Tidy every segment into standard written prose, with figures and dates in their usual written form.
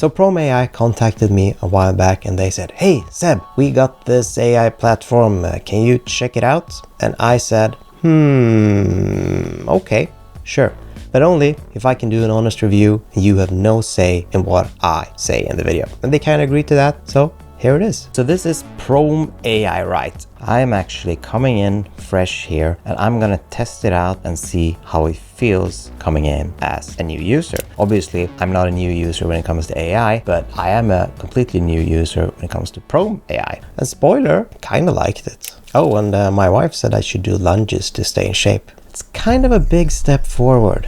So PromeAI contacted me a while back and they said, hey Seb, we got this AI platform, can you check it out? And I said, okay, sure. But only if I can do an honest review and you have no say in what I say in the video. And they kind of agreed to that, so here it is. So this is PromeAI, right? I'm actually coming in fresh here and I'm gonna test it out and see how it feels coming in as a new user. Obviously, I'm not a new user when it comes to AI, but I am a completely new user when it comes to PromeAI. And spoiler, kind of liked it. Oh, and my wife said I should do lunges to stay in shape. It's kind of a big step forward.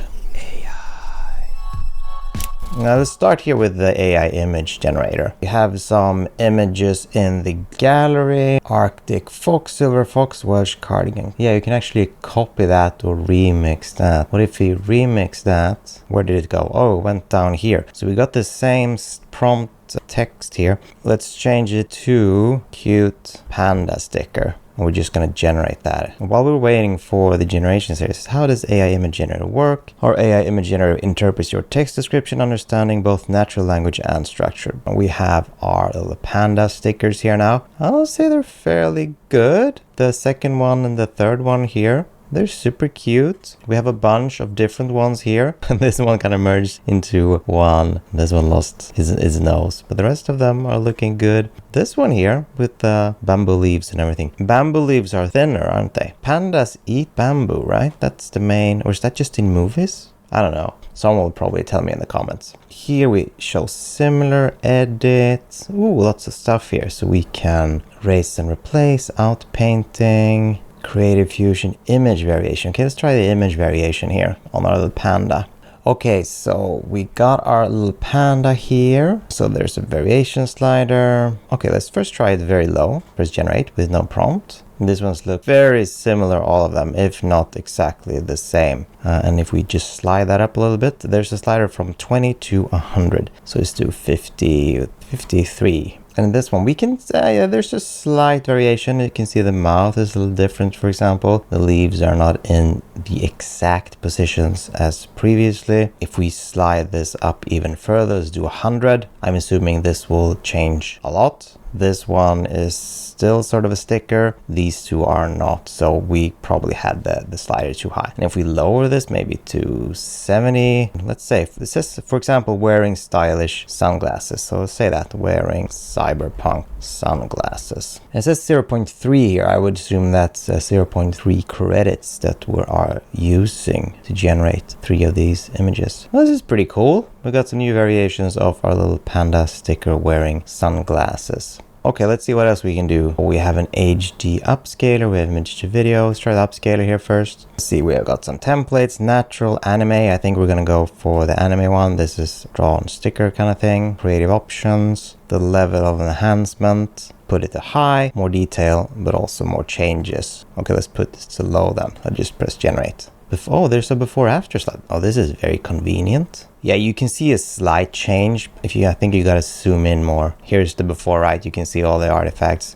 Now let's start here with the AI image generator. We have some images in the gallery. Arctic fox, silver fox, Welsh cardigan. Yeah, you can actually copy that or remix that. What if we remix that? Where did it go? Oh, it went down here. So we got the same prompt text here. Let's change it to cute panda sticker. And we're just going to generate that. And while we're waiting for the generation series, how does AI image generator work? Our AI image generator interprets your text description, understanding both natural language and structure. And we have our little panda stickers here now. I'll say they're fairly good. The second one and the third one here, they're super cute. We have a bunch of different ones here. This one kind of merged into one. This one lost his nose. But the rest of them are looking good. This one here with the bamboo leaves and everything. Bamboo leaves are thinner, aren't they? Pandas eat bamboo, right? That's the main... Or is that just in movies? I don't know. Someone will probably tell me in the comments. Here we show similar edits. Ooh, lots of stuff here. So we can erase and replace, out painting... Creative Fusion image variation. Okay, let's try the image variation here on our little panda. Okay, so we got our little panda here. So there's a variation slider. Okay, let's first try it very low. Press generate with no prompt. And these ones look very similar, all of them, if not exactly the same. And if we just slide that up a little bit, there's a slider from 20 to 100. So let's do 50, 53. And in this one, we can say there's a slight variation. You can see the mouth is a little different, for example. The leaves are not in the exact positions as previously. If we slide this up even further, let's do 100. I'm assuming this will change a lot. This one is still sort of a sticker. These two are not. So we probably had the slider too high. And if we lower this maybe to 70, let's say, this says, for example, wearing stylish sunglasses. So let's say that, wearing cyberpunk sunglasses. It says 0.3 here. I would assume that's 0.3 credits that we are using to generate 3 of these images. Well, this is pretty cool. We got some new variations of our little panda sticker wearing sunglasses. Okay, let's see what else we can do. We have an HD upscaler, we have image to video. Let's try the upscaler here first. Let's see, we have got some templates, natural, anime. I think we're gonna go for the anime one. This is drawn sticker kind of thing. Creative options, the level of enhancement. Put it to high, more detail, but also more changes. Okay, let's put this to low then. I'll just press generate. Oh, there's a before after slide. Oh, this is very convenient. Yeah, you can see a slight change. I think you gotta zoom in more. Here's the before, right? You can see all the artifacts.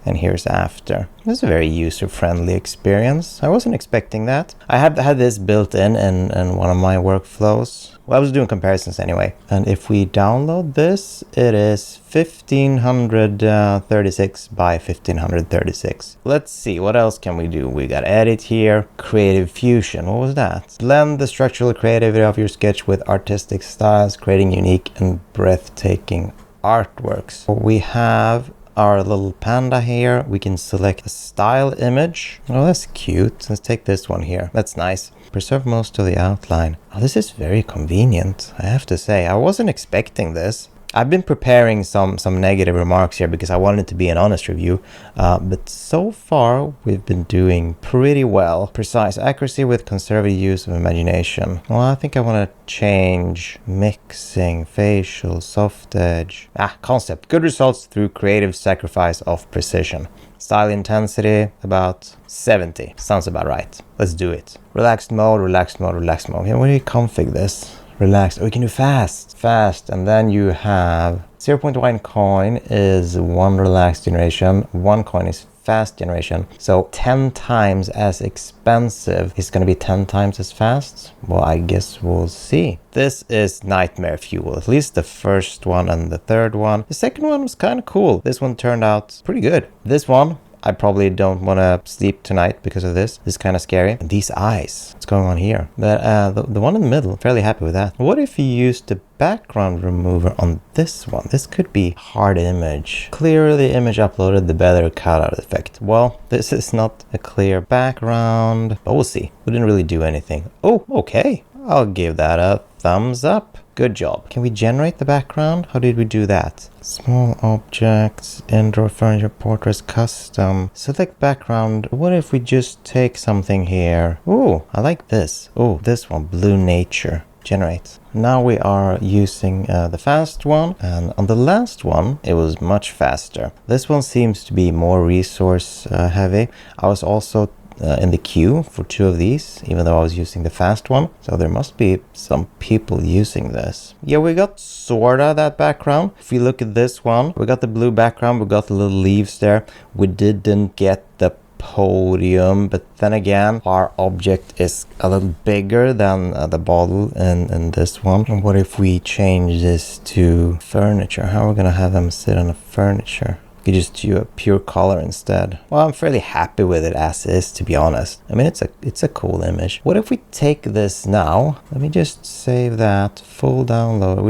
And here's after. This is a very user-friendly experience. I wasn't expecting that. I had this built in one of my workflows. Well, I was doing comparisons anyway. And if we download this, it is 1536 by 1536. Let's see, what else can we do? We got edit here, Creative Fusion. What was that? Blend the structural creativity of your sketch with artistic styles, creating unique and breathtaking artworks. We have our little panda here. We can select a style image. Oh, that's cute. Let's take this one here. That's nice. Preserve most of the outline. Oh, this is very convenient, I have to say. I wasn't expecting this. I've been preparing some negative remarks here because I wanted it to be an honest review, but so far we've been doing pretty well. Precise accuracy with conservative use of imagination. Well, I think I want to change mixing, facial, soft edge. Concept. Good results through creative sacrifice of precision. Style intensity about 70. Sounds about right. Let's do it. Relaxed mode, relaxed mode, relaxed mode. Here, where do you config this? Relaxed. Oh, we can do fast, and then you have 0.1 coin is 1 relaxed generation, 1 coin is fast generation. So 10 times as expensive is going to be 10 times as fast. Well, I guess we'll see. This is nightmare fuel, at least the first one and the third one. The second one was kind of cool. This one turned out pretty good. This one, I probably don't want to sleep tonight because of this. This is kind of scary. And these eyes, what's going on here? But the one in the middle, fairly happy with that. What if you use the background remover on this one? This could be hard image. Clearer the image uploaded, the better cutout effect. Well, this is not a clear background, but we'll see. We didn't really do anything. Oh, okay. I'll give that a thumbs up. Good job. Can we generate the background? How did we do that? Small objects, indoor furniture, portraits, custom. Select background. What if we just take something here? Oh, I like this. Oh, this one, blue nature. Generate. Now we are using the fast one, and on the last one it was much faster. This one seems to be more resource heavy. I was also in the queue for 2 of these, even though I was using the fast one. So there must be some people using this. Yeah, we got sorta that background. If you look at this one, we got the blue background, we got the little leaves there. We didn't get the podium, but then again, our object is a little bigger than the bottle in this one. And what if we change this to furniture? How are we gonna have them sit on a furniture? You just do a pure color instead. Well, I'm fairly happy with it as is, to be honest. I mean, it's a cool image. What if we take this now? Let me just save that. Full download. We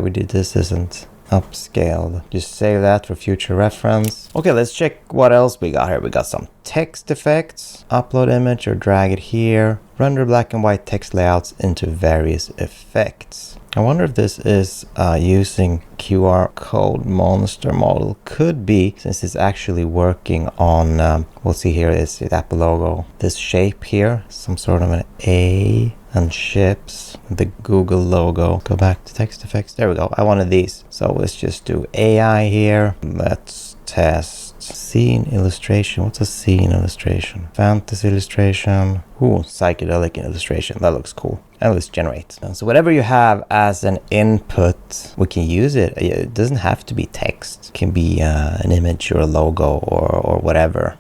did. This isn't upscaled. Just save that for future reference. Okay, let's check what else we got here. We got some text effects. Upload image or drag it here. Render black and white text layouts into various effects. I wonder if this is using QR code monster model. Could be, since it's actually working on, we'll see here is the Apple logo. This shape here, some sort of an A and ships, the Google logo. Go back to text effects. There we go. I wanted these. So let's just do AI here. Let's test scene illustration. What's a scene illustration? Fantasy illustration. Ooh, psychedelic illustration. That looks cool. And let's generate. So whatever you have as an input, we can use it. It doesn't have to be text. It can be an image or a logo or whatever.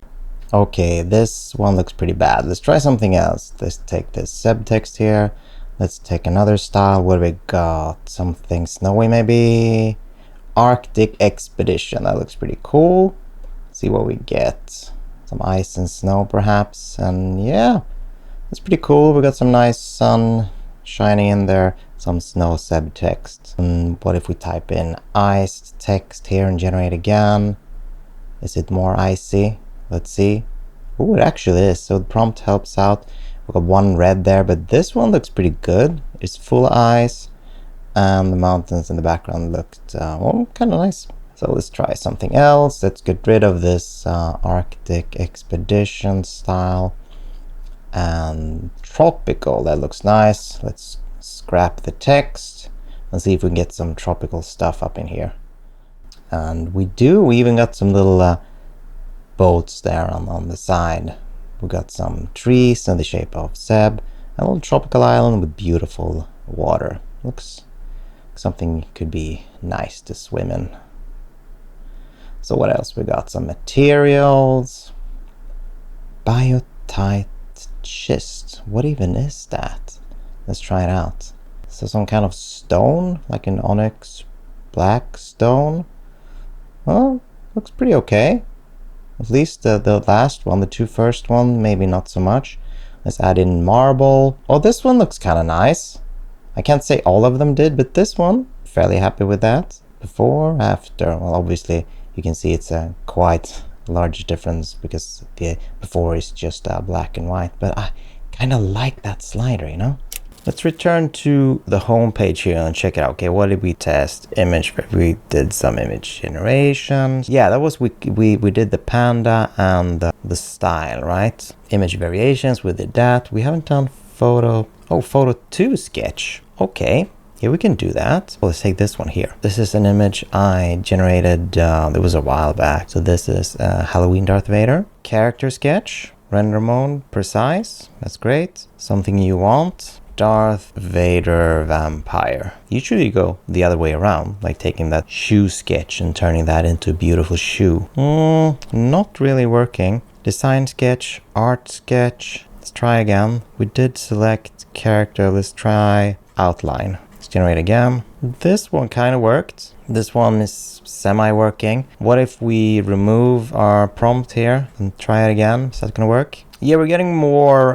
Okay, this one looks pretty bad. Let's try something else. Let's take this subtext here. Let's take another style. What do we got? Something snowy maybe? Arctic expedition. That looks pretty cool. Let's see what we get. Some ice and snow perhaps. And yeah, that's pretty cool. We got some nice sun shining in there. Some snow subtext. And what if we type in iced text here and generate again? Is it more icy? Let's see. Oh, it actually is. So the prompt helps out. We got one red there, but this one looks pretty good. It's full ice, and the mountains in the background looked well, kind of nice. So let's try something else. Let's get rid of this Arctic expedition style and tropical. That looks nice. Let's scrap the text and see if we can get some tropical stuff up in here. And we do. We even got some little boats there on the side. We got some trees in the shape of Seb, a little tropical island with beautiful water. Looks like something could be nice to swim in. So what else? We got some materials. Biotite schist. What even is that? Let's try it out. So some kind of stone, like an onyx black stone. Well, looks pretty okay. At least the last one, the 2 first one, maybe not so much. Let's add in marble. Oh, this one looks kind of nice. I can't say all of them did, but this one, fairly happy with that. Before, after, well, obviously you can see it's a quite large difference because the before is just black and white, but I kind of like that slider, you know? Let's return to the home page here and check it out. Okay, what did we test? Image, we did some image generation. Yeah, that was, we did the panda and the style, right? Image variations, we did that. We haven't done photo, photo 2 sketch. Okay, yeah, we can do that. Well, let's take this one here. This is an image I generated, it was a while back. So this is Halloween Darth Vader. Character sketch, render mode, precise, that's great. Something you want. Darth Vader vampire. Usually you go the other way around, like taking that shoe sketch and turning that into a beautiful shoe. Not really working. Design sketch, art sketch. Let's try again. We did select character. Let's try outline. Let's generate again. This one kind of worked. This one is semi-working. What if we remove our prompt here and try it again? Is that gonna work? Yeah, we're getting more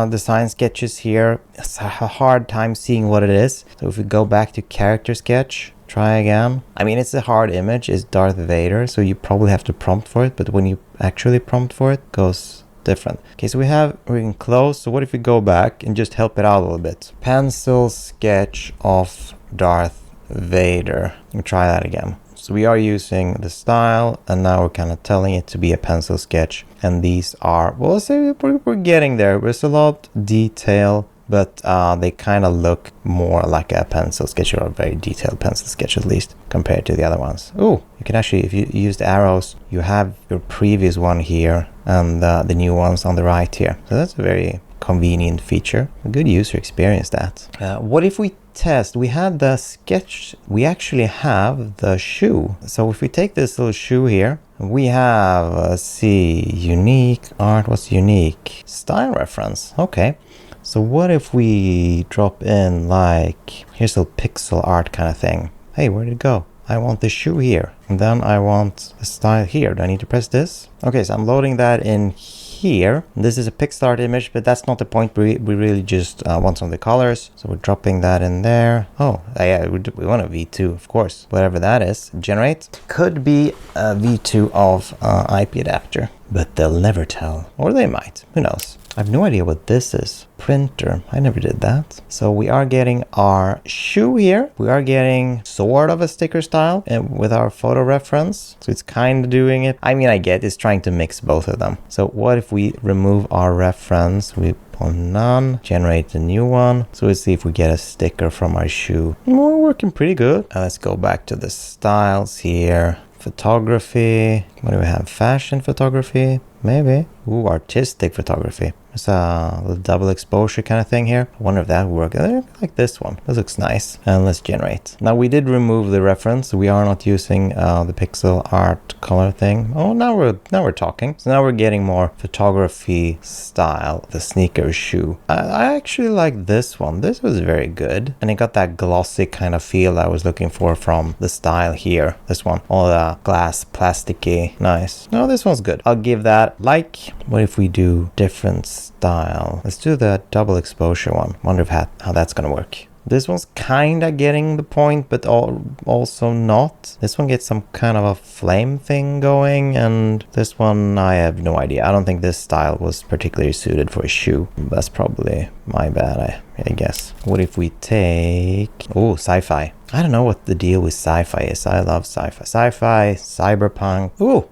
design sketches here. It's a hard time seeing what it is. So if we go back to character sketch, try again. I mean, it's a hard image. It's Darth Vader, so you probably have to prompt for it. But when you actually prompt for it, it goes different. Okay, so we're in close. So what if we go back and just help it out a little bit? Pencil sketch of Darth Vader. We'll try that again. So we are using the style, and now we're kind of telling it to be a pencil sketch. And these are, well, let's say we're getting there. There's a lot of detail, but they kind of look more like a pencil sketch, or a very detailed pencil sketch at least, compared to the other ones. Oh, you can actually, if you use the arrows, you have your previous one here and the new ones on the right here. So that's a very convenient feature. A good user experience, that. What if we test? We had the sketch, we actually have the shoe. So if we take this little shoe here, we have, let's see, unique art. What's unique? Style reference. Okay. So what if we drop in, like, here's a pixel art kind of thing. Hey, where did it go? I want the shoe here. And then I want the style here. Do I need to press this? Okay, so I'm loading that in here. This is a pixel art image, but that's not the point. We really just want some of the colors. So we're dropping that in there. Oh, yeah, we want a V2, of course. Whatever that is. Generate. Could be a V2 of IP adapter, but they'll never tell. Or they might. Who knows? I have no idea what this is. Printer. I never did that. So we are getting our shoe here. We are getting sort of a sticker style with our photo reference. So it's kind of doing it. I mean, I get it's trying to mix both of them. So what if we remove our reference? We put none, generate a new one. So let's see if we get a sticker from our shoe. We're working pretty good. Let's go back to the styles here. Photography. What do we have? Fashion photography? Maybe. Ooh, artistic photography. There's a little double exposure kind of thing here. I wonder if that would work. I like this one. This looks nice. And let's generate. Now we did remove the reference. We are not using the pixel art color thing. Oh, now we're talking. So now we're getting more photography style. The sneaker shoe. I actually like this one. This was very good. And it got that glossy kind of feel I was looking for from the style here. This one. All the glass, plasticky. Nice. No, this one's good. I'll give that like. What if we do different style? Let's do the double exposure one. Wonder if how that's gonna work. This one's kind of getting the point, but also not. This one gets some kind of a flame thing going, and this one, I have no idea. I don't think this style was particularly suited for a shoe. That's probably my bad, I guess. What if we take... oh, sci-fi. I don't know what the deal with sci-fi is. I love sci-fi. Sci-fi, cyberpunk. Ooh,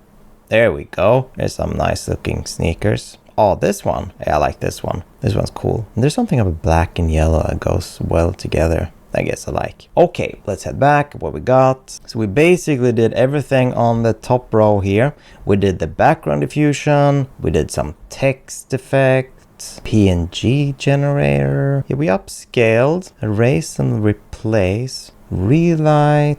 there we go. There's some nice looking sneakers. Oh, this one. Yeah, I like this one. This one's cool. And there's something of a black and yellow that goes well together. I guess I like. Okay, let's head back. What we got. So we basically did everything on the top row here. We did the background diffusion. We did some text effects. PNG generator. Yeah, we upscaled. Erase and replace. Relight.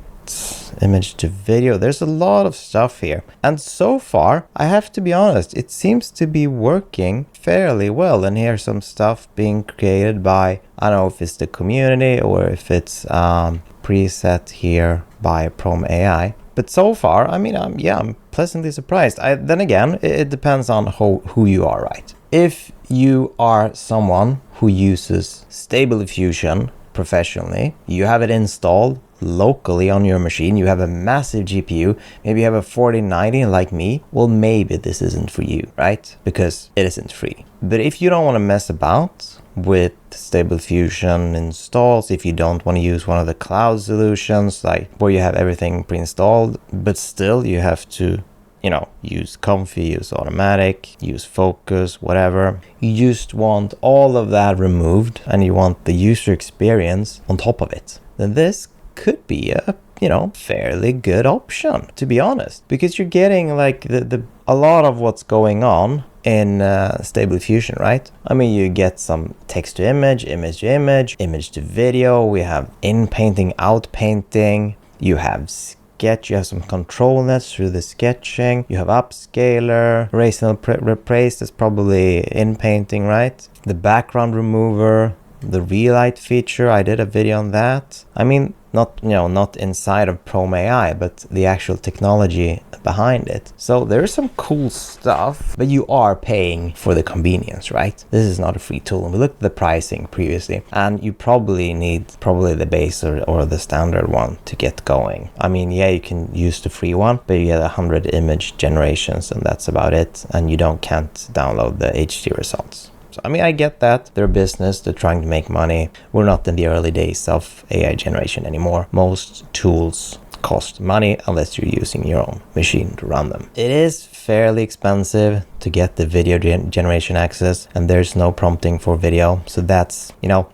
Image to video. There's a lot of stuff here, and so far I have to be honest, it seems to be working fairly well. And here's some stuff being created by, I don't know if it's the community or if it's preset here by PromeAI, but so far, I mean, I'm pleasantly surprised. Then again, it depends on who you are, right? If you are someone who uses Stable Diffusion professionally, you have it installed locally on your machine, you have a massive GPU, maybe you have a 4090 like me, well, maybe this isn't for you, right? Because it isn't free. But if you don't want to mess about with Stable Diffusion installs, if you don't want to use one of the cloud solutions, like where you have everything pre-installed, but still you have to, you know, use Comfy, use Automatic, use Focus, whatever. You just want all of that removed and you want the user experience on top of it. Then this could be a you know, fairly good option, to be honest, because you're getting like a lot of what's going on in Stable Diffusion, right? I mean, you get some text to image, image to image, image to video. We have in painting, out painting. You have sketch, you have some control nets through the sketching. You have upscaler, erase and replace, that's probably in painting, right? The background remover, the relight feature, I did a video on that. I mean, not inside of PromeAI, but the actual technology behind it. So there's some cool stuff, but you are paying for the convenience, right? This is not a free tool. And we looked at the pricing previously, and you probably need the base or the standard one to get going. I mean, yeah, you can use the free one, but you get 100 image generations and that's about it. And you can't download the HD results. So, I mean, I get that. They're a business. They're trying to make money. We're not in the early days of AI generation anymore. Most tools cost money unless you're using your own machine to run them. It is fairly expensive to get the video generation access, and there's no prompting for video. So that's,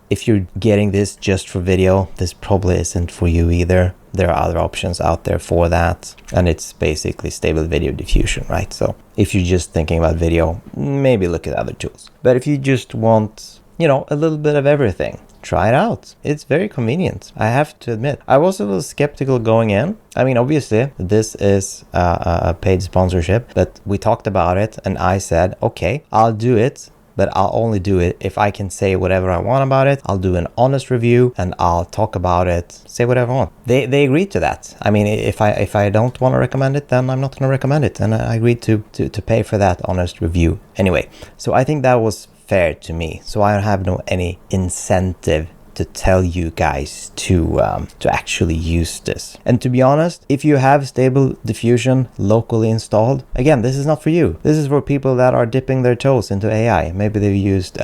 if you're getting this just for video, this probably isn't for you either. There are other options out there for that, and it's basically Stable Video Diffusion, right? So if you're just thinking about video, maybe look at other tools. But if you just want, a little bit of everything, try it out. It's very convenient, I have to admit. I was a little skeptical going in. I mean, obviously, this is a paid sponsorship, but we talked about it, and I said, okay, I'll do it. But I'll only do it if I can say whatever I want about it. I'll do an honest review and I'll talk about it, say whatever I want. They agreed to that. I mean, if I don't want to recommend it, then I'm not going to recommend it. And I agreed to pay for that honest review anyway. So I think that was fair to me. So I have any incentive to tell you guys to actually use this. And to be honest, if you have Stable Diffusion locally installed, again, this is not for you. This is for people that are dipping their toes into AI. Maybe they've used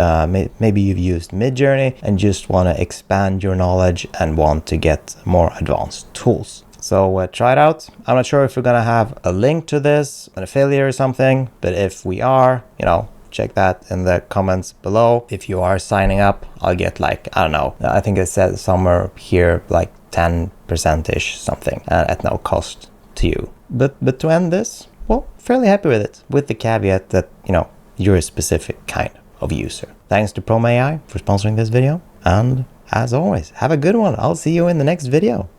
maybe you've used Midjourney and just want to expand your knowledge and want to get more advanced tools. So try it out. I'm not sure if we're gonna have a link to this, an affiliate or something, but if we are, check that in the comments below. If you are signing up, I'll get I don't know, I think it says somewhere here 10%-ish something at no cost to you. But to end this, well, fairly happy with it, with the caveat that, you're a specific kind of user. Thanks to PromeAI for sponsoring this video. And as always, have a good one. I'll see you in the next video.